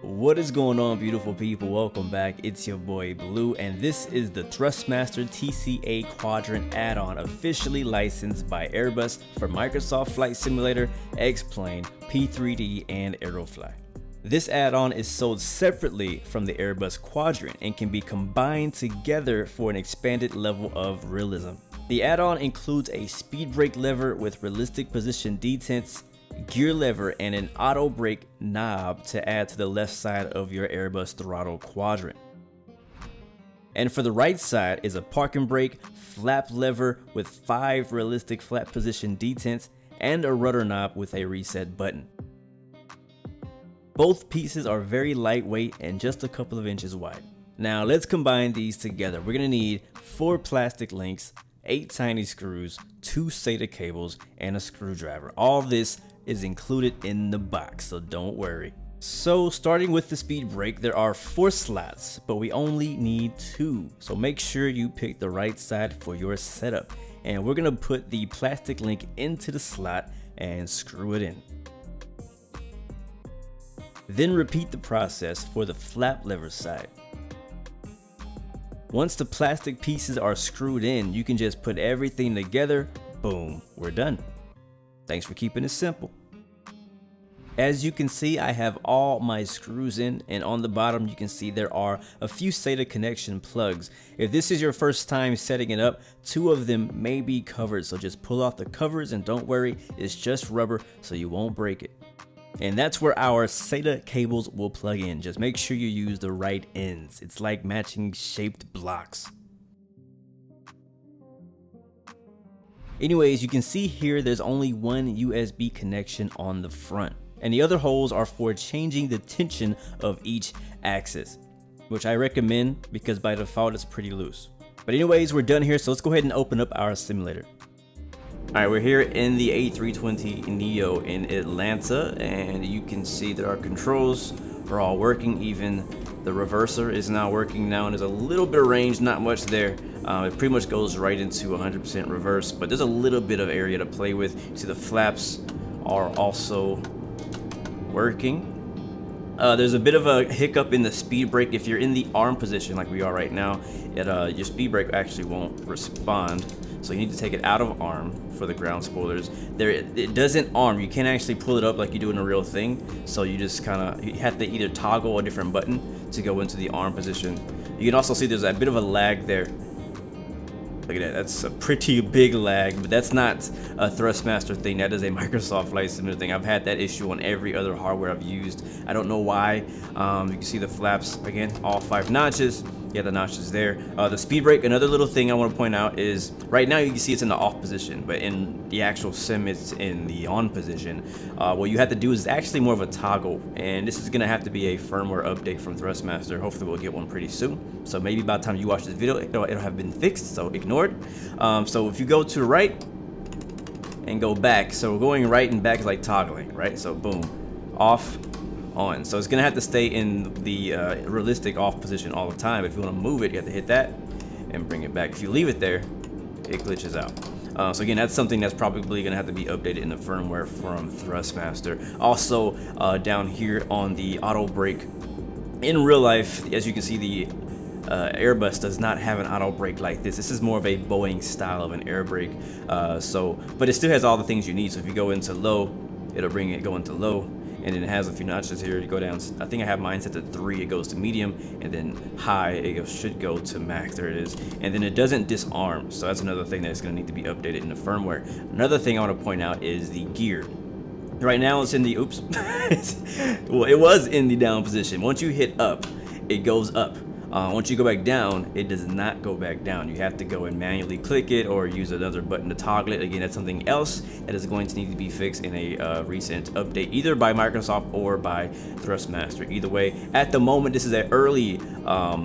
What is going on, beautiful people? Welcome back. It's your boy Blue, and this is the Thrustmaster TCA Quadrant add-on, officially licensed by Airbus for Microsoft Flight Simulator, X-Plane, P3D, and Aerofly. This add-on is sold separately from the Airbus Quadrant and can be combined together for an expanded level of realism. The add-on includes a speed brake lever with realistic position detents, gear lever, and an auto brake knob to add to the left side of your Airbus Throttle Quadrant. And for the right side is a parking brake, flap lever with 5 realistic flap position detents, and a rudder knob with a reset button. Both pieces are very lightweight and just a couple of inches wide. Now let's combine these together. We're gonna need 4 plastic links, 8 tiny screws, 2 SATA cables, and a screwdriver. All this is included in the box, so don't worry. So starting with the speed brake, there are 4 slots, but we only need 2. So make sure you pick the right side for your setup. And we're gonna put the plastic link into the slot and screw it in. Then repeat the process for the flap lever side. Once the plastic pieces are screwed in, you can just put everything together. Boom, we're done. Thanks for keeping it simple. As you can see, I have all my screws in, and on the bottom you can see there are a few SATA connection plugs. If this is your first time setting it up, 2 of them may be covered, so just pull off the covers and don't worry, it's just rubber so you won't break it. And that's where our SATA cables will plug in. Just make sure you use the right ends. It's like matching shaped blocks. Anyways, you can see here there's only one USB connection on the front, and the other holes are for changing the tension of each axis, which I recommend because by default it's pretty loose. But anyways, we're done here, so let's go ahead and open up our simulator. Alright, we're here in the A320neo in Atlanta, and you can see that our controls are all working. Even the reverser is now working now, and there's a little bit of range, not much there. It pretty much goes right into 100% reverse, but there's a little bit of area to play with. See, the flaps are also working. There's a bit of a hiccup in the speed brake. If you're in the arm position like we are right now, your speed brake actually won't respond. So you need to take it out of arm for the ground spoilers. It doesn't arm. You can't actually pull it up like you do in a real thing. So you just you have to either toggle a different button to go into the arm position. You can also see there's a bit of a lag there. Look at that, that's a pretty big lag, but that's not a Thrustmaster thing. That is a Microsoft Flight Simulator thing. I've had that issue on every other hardware I've used. I don't know why. You can see the flaps, again, all 5 notches. Yeah, the notches there. The speed brake, another little thing I want to point out is, right now you can see it's in the off position, but in the actual sim it's in the on position. What you have to do is actually more of a toggle, and this is going to have to be a firmware update from Thrustmaster. Hopefully we'll get one pretty soon. So maybe by the time you watch this video, it'll have been fixed, so ignore it. So if you go to the right and go back, so going right and back is like toggling, right? So boom, off, on. So it's gonna have to stay in the realistic off position all the time. If you want to move it, you have to hit that and bring it back. If you leave it there, it glitches out. So again, that's something that's probably gonna have to be updated in the firmware from Thrustmaster. Also, down here on the auto brake, in real life, as you can see, the Airbus does not have an auto brake like this. This is more of a Boeing style of an air brake. But it still has all the things you need. So if you go into low, it'll go into low. And then it has a few notches here. You go down, I think I have mine set to 3, it goes to medium, and then high, it should go to max. There it is. And then it doesn't disarm, so that's another thing that's going to need to be updated in the firmware. Another thing I want to point out is the gear. Right now it's in the, oops, well, it was in the down position. Once you hit up, it goes up. Once you go back down, it does not go back down. You have to go and manually click it or use another button to toggle it. Again, that's something else that is going to need to be fixed in a recent update, either by Microsoft or by Thrustmaster. Either way, at the moment, this is an early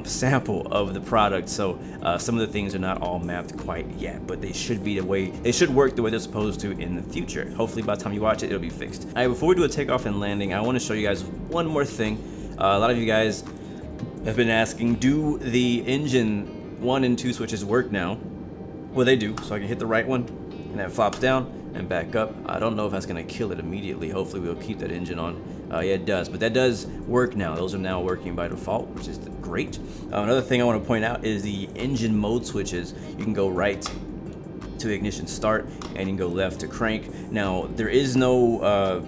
sample of the product, so some of the things are not all mapped quite yet, but they should be they should work the way they're supposed to in the future. Hopefully, by the time you watch it, it'll be fixed. All right, before we do a takeoff and landing, I want to show you guys one more thing. A lot of you guys have been asking, do the engine 1 and 2 switches work now? Well, they do. So I can hit the right one and that flops down and back up. I don't know if that's going to kill it immediately. Hopefully we'll keep that engine on. Yeah, it does, but that does work now. Those are now working by default, which is great. Another thing I want to point out is the engine mode switches. You can go right to ignition start, and you can go left to crank. Now, there is no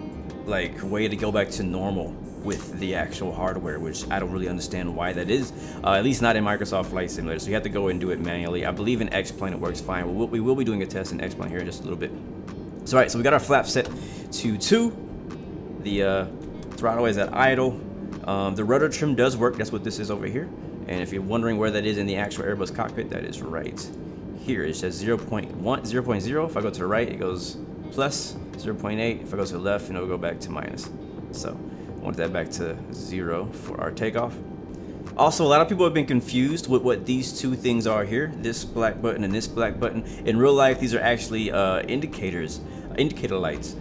like way to go back to normal with the actual hardware, which I don't really understand why that is, at least not in Microsoft Flight Simulator. So you have to go and do it manually. I believe in X-Plane it works fine. We will be doing a test in X-Plane here in just a little bit. So, all right, so we got our flap set to 2. The throttle is at idle. The rudder trim does work. That's what this is over here. And if you're wondering where that is in the actual Airbus cockpit, that is right here. It says 0.0. If I go to the right, it goes plus 0.8. If I go to the left, it'll go back to minus. So I want that back to 0 for our takeoff. Also, a lot of people have been confused with what these two things are here, this black button and this black button. In real life, these are actually indicator lights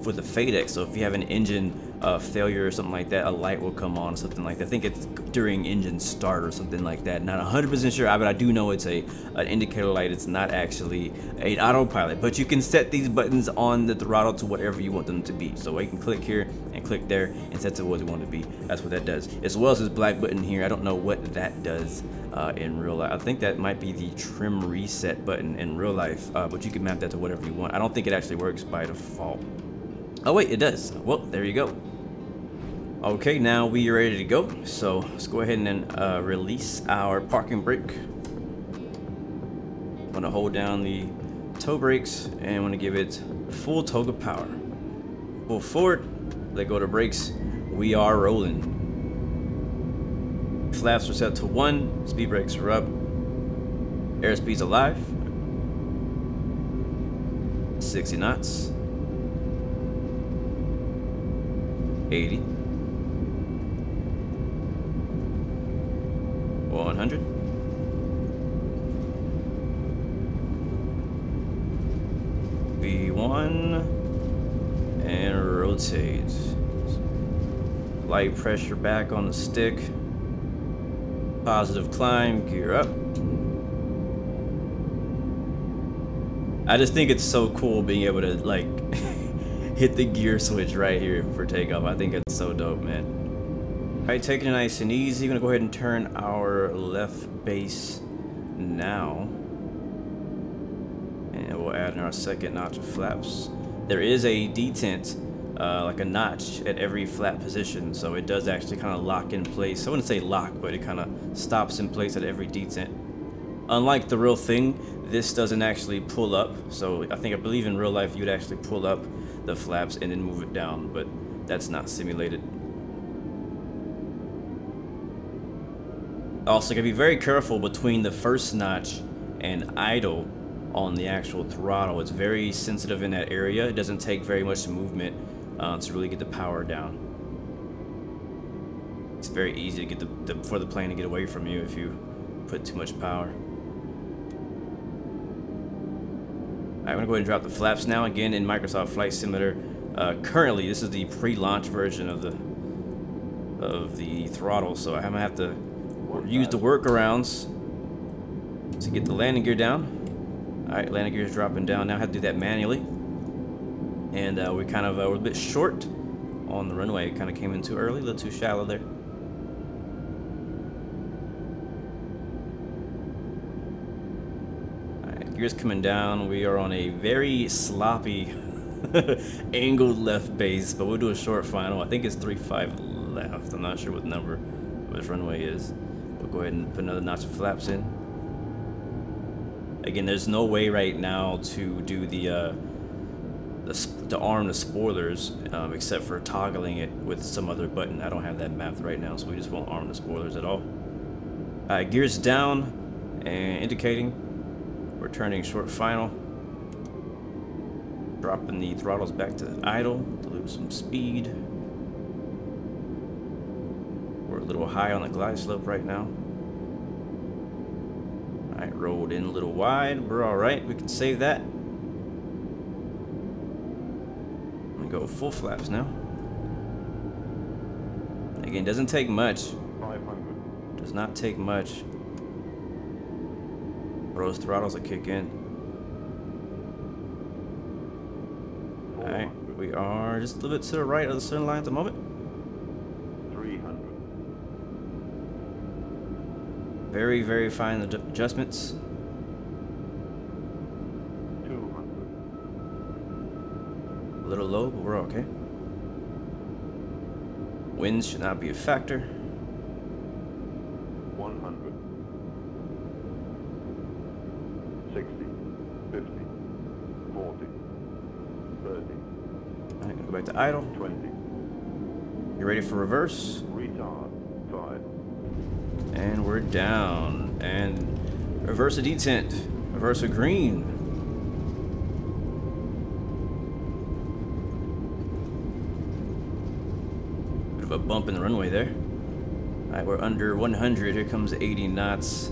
for the FADEC. So if you have an engine failure or something like that, a light will come on, something like that. I think it's during engine start or something like that. Not 100% sure, but I do know it's an indicator light. It's not actually an autopilot, but you can set these buttons on the throttle to whatever you want them to be. So you can click here and click there and set to what you want to be. That's what that does. As well as this black button here, I don't know what that does in real life. I think that might be the trim reset button in real life, but you can map that to whatever you want. I don't think it actually works by default. Oh wait, it does. Well, there you go. Okay, now we are ready to go. So let's go ahead and release our parking brake. I'm gonna hold down the toe brakes and I'm gonna give it full toga power. Pull forward, let go of the brakes. We are rolling. Flaps are set to 1, speed brakes are up. Airspeed's alive. 60 knots. 80. 100. V1 and rotate. Light pressure back on the stick. Positive climb, gear up. I just think it's so cool being able to like hit the gear switch right here for takeoff. I think it's so dope, man. Alright, taking it nice and easy. We're gonna go ahead and turn our left base now. And we'll add in our second notch of flaps. There is a detent, like a notch at every flap position, so it does actually kind of lock in place. I wouldn't say lock, but it kind of stops in place at every detent. Unlike the real thing, this doesn't actually pull up. So I believe in real life you'd actually pull up the flaps and then move it down, but that's not simulated. Also, gotta be very careful between the first notch and idle on the actual throttle. It's very sensitive in that area. It doesn't take very much movement to really get the power down. It's very easy to get for the plane to get away from you if you put too much power. Alright, I'm gonna go ahead and drop the flaps now. Again, in Microsoft Flight Simulator, currently this is the pre-launch version of the throttle, so I'm gonna have to use the workarounds to get the landing gear down. Alright, landing gear is dropping down now. I have to do that manually, and we kind of were a bit short on the runway. It kind of came in too early, a little too shallow there. Gears coming down. We are on a very sloppy angled left base, but we'll do a short final. I think it's 3.5 left. I'm not sure what number this runway is. We'll go ahead and put another notch of flaps in. Again, there's no way right now to do to arm the spoilers except for toggling it with some other button. I don't have that mapped right now, so we just won't arm the spoilers at all. Gears down and indicating. We're turning short final. Dropping the throttles back to idle to lose some speed. We're a little high on the glide slope right now. Alright, rolled in a little wide. We're alright. We can save that. I'm gonna go full flaps now. Again, doesn't take much. 500. Does not take much. Those throttles will kick in. Alright, we are just a little bit to the right of the center line at the moment. Very, very fine adjustments. 200. A little low, but we're okay. Winds should not be a factor. 100. 60. 50. 40. 30. All right, go back to idle. 20. You ready for reverse? Retard. 5. And we're down. And reverse a detent. Reverse a green. Bit of a bump in the runway there. All right, we're under 100. Here comes 80 knots.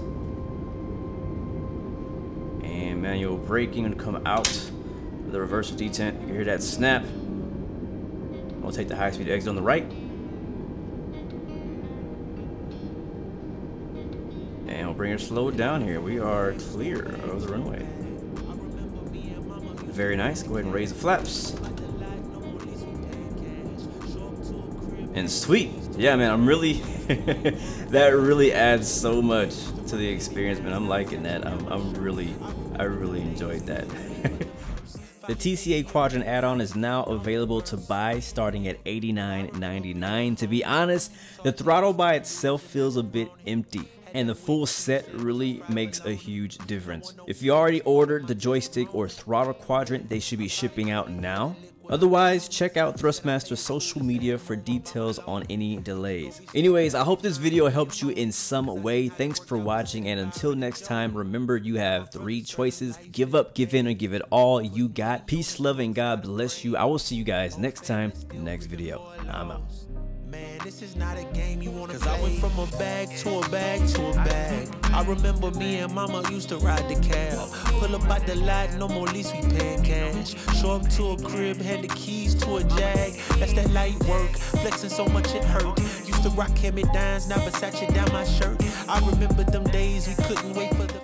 And manual braking gonna come out with the reverse detent. You can hear that snap. We'll take the high-speed exit on the right. And we'll bring her slow down here. We are clear of the runway. Very nice. Go ahead and raise the flaps. And sweet. Yeah, man, I'm really that really adds so much to the experience, man. I'm liking that. I really enjoyed that. The TCA Quadrant add-on is now available to buy starting at $89.99. To be honest, the throttle by itself feels a bit empty, and the full set really makes a huge difference. If you already ordered the joystick or throttle quadrant, they should be shipping out now. Otherwise, check out Thrustmaster's social media for details on any delays. Anyways, I hope this video helped you in some way. Thanks for watching, and until next time, remember you have 3 choices: give up, give in, or give it all you got. Peace, love, and God bless you. I will see you guys next time, next video. I'm out. Man, this is not a game you wanna play. 'Cause I went from a bag to a bag to a bag. I remember me and mama used to ride the cab. Pull up at the lot, no more lease, we paying cash. Show up to a crib, hand the keys to a Jag. That's that light work, flexing so much it hurt. Used to rock hand-me-downs, now Versace down my shirt. I remember them days we couldn't wait for the